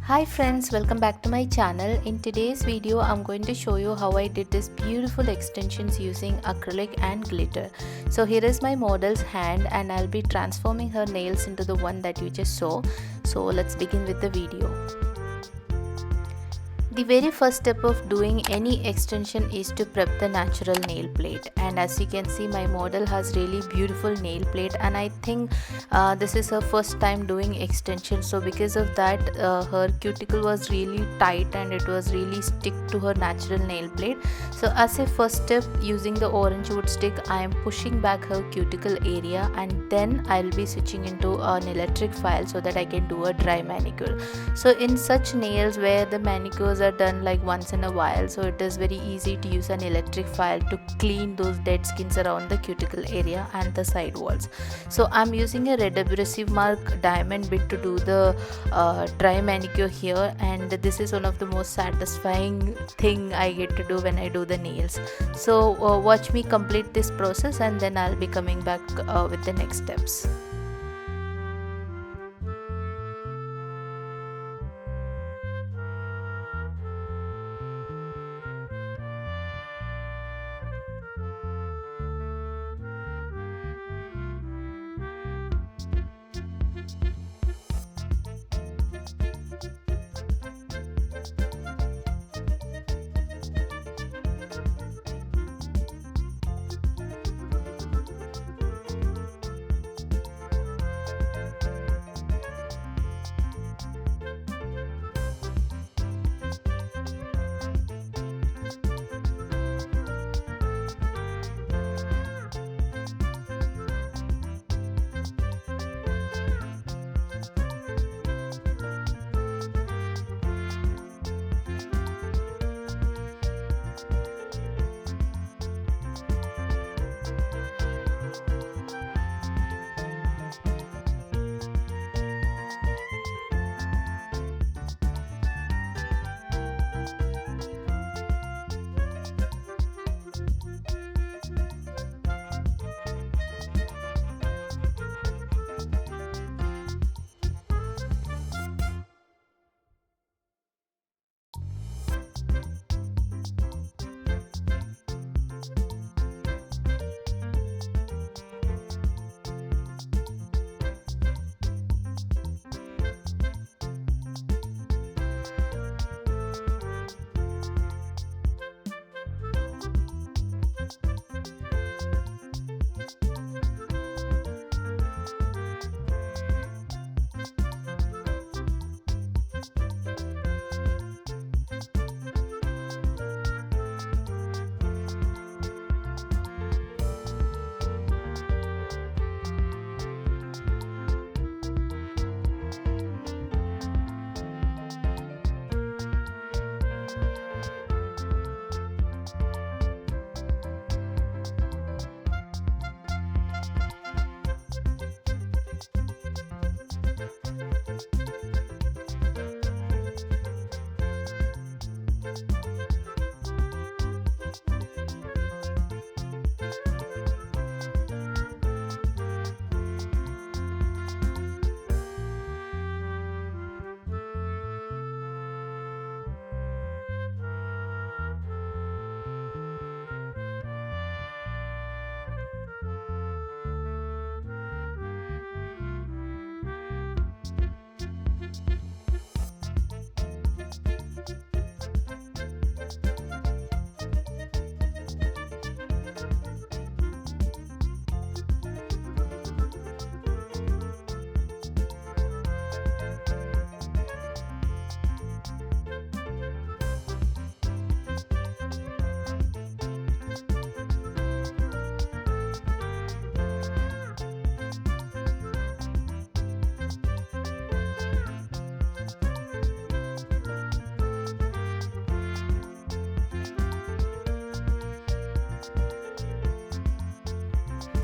Hi friends, welcome back to my channel. In today's video I'm going to show you how I did this beautiful extensions using acrylic and glitter. So here is my model's hand and I'll be transforming her nails into the one that you just saw. So let's begin with the video. The very first step of doing any extension is to prep the natural nail plate, and as you can see my model has really beautiful nail plate, and I think this is her first time doing extension, so because of that her cuticle was really tight and it was really stick to her natural nail plate. So as a first step, using the orange wood stick, I am pushing back her cuticle area, and then I'll be switching into an electric file so that I can do a dry manicure. So in such nails where the manicures are done like once in a while, so it is very easy to use an electric file to clean those dead skins around the cuticle area and the side walls. So I'm using a red abrasive mark diamond bit to do the dry manicure here, and this is one of the most satisfying thing I get to do when I do the nails. So watch me complete this process and then I'll be coming back with the next steps.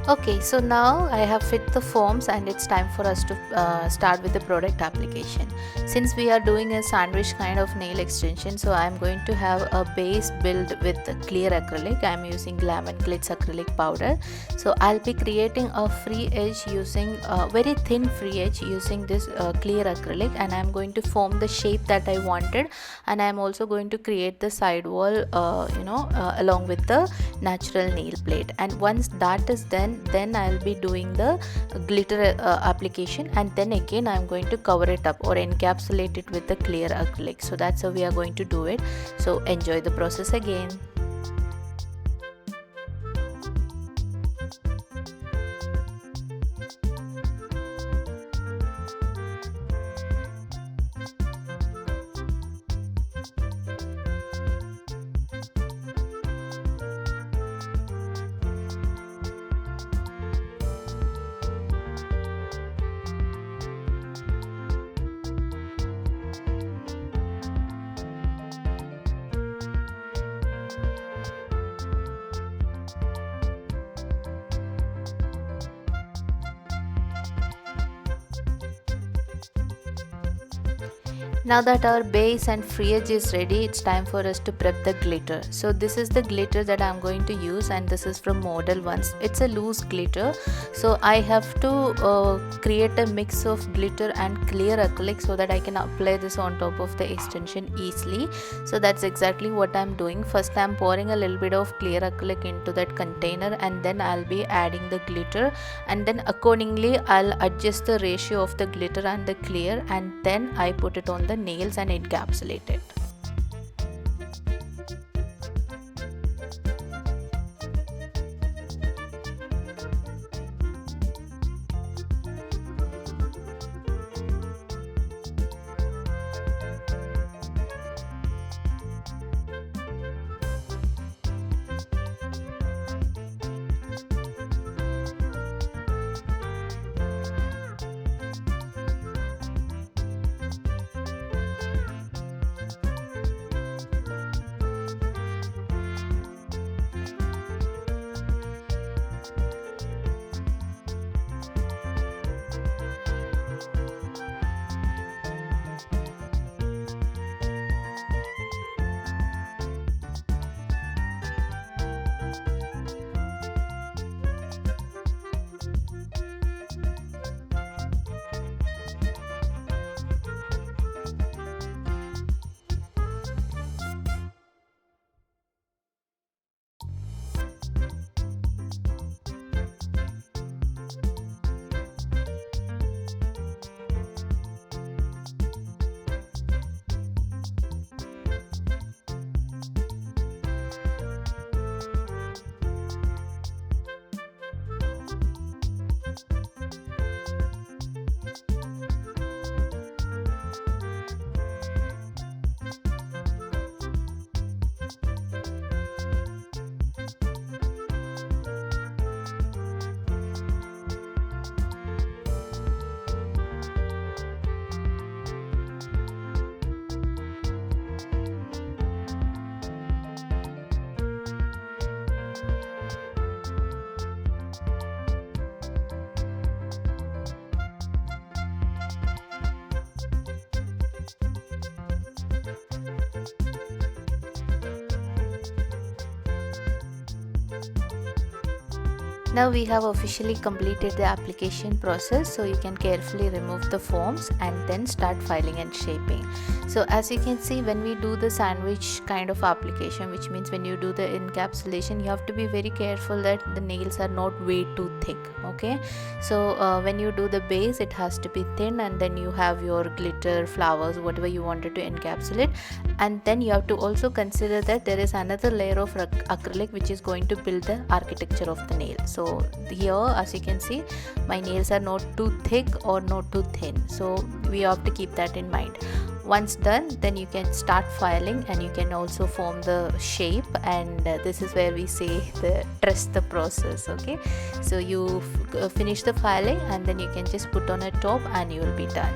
Okay, so now I have fit the forms and it's time for us to start with the product application. Since we are doing a sandwich kind of nail extension, so I am going to have a base build with clear acrylic. I am using Glam and Glitz acrylic powder. So I'll be creating a free edge using a very thin free edge using this clear acrylic, and I am going to form the shape that I wanted, and I am also going to create the side wall along with the natural nail plate. And once that is done, then I'll be doing the glitter application, and then again I'm going to cover it up or encapsulate it with the clear acrylic. So that's how we are going to do it. So enjoy the process again. Now that our base and free edge is ready, it's time for us to prep the glitter. So this is the glitter that I'm going to use, and this is from Model Ones. It's a loose glitter, so I have to create a mix of glitter and clear acrylic so that I can apply this on top of the extension easily. So that's exactly what I'm doing. First I'm pouring a little bit of clear acrylic into that container, and then I'll be adding the glitter, and then accordingly I'll adjust the ratio of the glitter and the clear, and then I put it on the nails and encapsulate it. Now we have officially completed the application process, so you can carefully remove the forms and then start filing and shaping. So as you can see, when we do the sandwich kind of application, which means when you do the encapsulation, you have to be very careful that the nails are not way too thick. Okay, so when you do the base, it has to be thin, and then you have your glitter, flowers, whatever you wanted to encapsulate, and then you have to also consider that there is another layer of acrylic which is going to build the architecture of the nail. So here, as you can see, my nails are not too thick or not too thin, so we have to keep that in mind. Once done, then you can start filing, and you can also form the shape, and this is where we say trust the process. Okay, so you finish the filing, and then you can just put on a top and you will be done.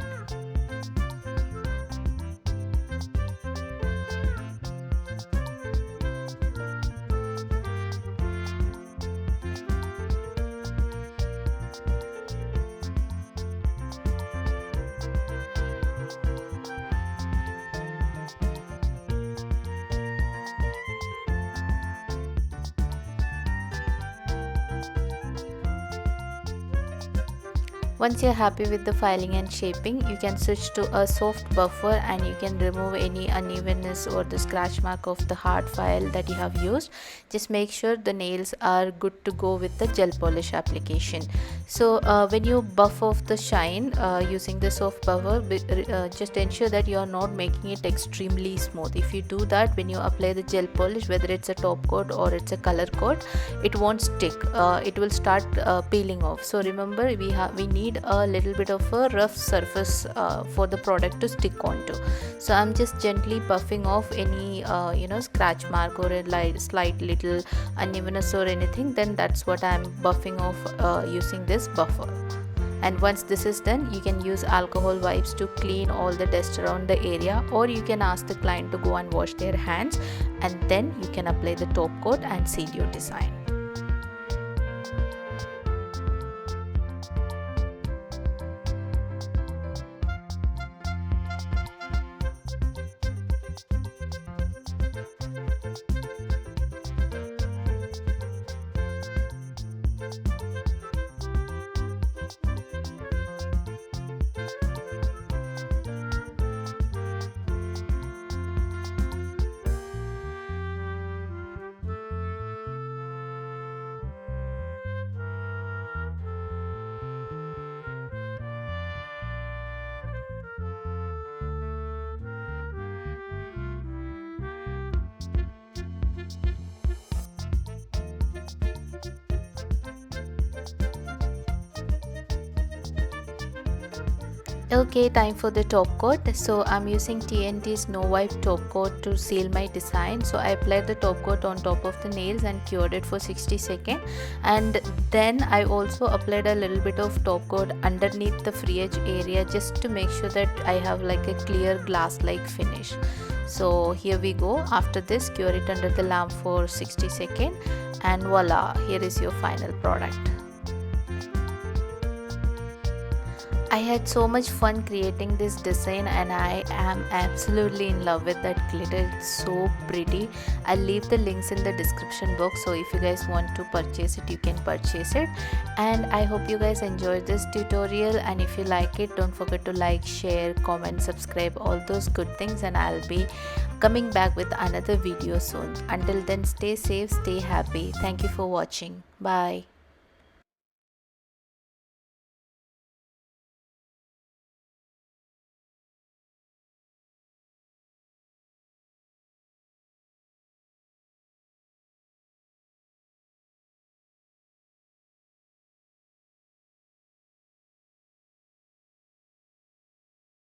Once you're happy with the filing and shaping, you can switch to a soft buffer and you can remove any unevenness or the scratch mark of the hard file that you have used. Just make sure the nails are good to go with the gel polish application. So when you buff off the shine using the soft buffer, just ensure that you are not making it extremely smooth. If you do that, when you apply the gel polish, whether it's a top coat or it's a color coat, it won't stick. It will start peeling off. So remember, we need a little bit of a rough surface for the product to stick onto. So I'm just gently buffing off any scratch mark or a slight little unevenness or anything. Then that's what I'm buffing off using this buffer. And once this is done, you can use alcohol wipes to clean all the dust around the area, or you can ask the client to go and wash their hands, and then you can apply the top coat and seal your design. Okay, time for the top coat. So I'm using TNT's No Wipe top coat to seal my design. So I applied the top coat on top of the nails and cured it for 60 seconds, and then I also applied a little bit of top coat underneath the free edge area, just to make sure that I have like a clear glass like finish. So here we go. After this, cure it under the lamp for 60 seconds, and voila, here is your final product. I had so much fun creating this design, and I am absolutely in love with that glitter. It's so pretty. I'll leave the links in the description box, so if you guys want to purchase it, you can purchase it. And I hope you guys enjoyed this tutorial, and if you like it, don't forget to like, share, comment, subscribe, all those good things, and I'll be coming back with another video soon. Until then, stay safe, stay happy. Thank you for watching. Bye.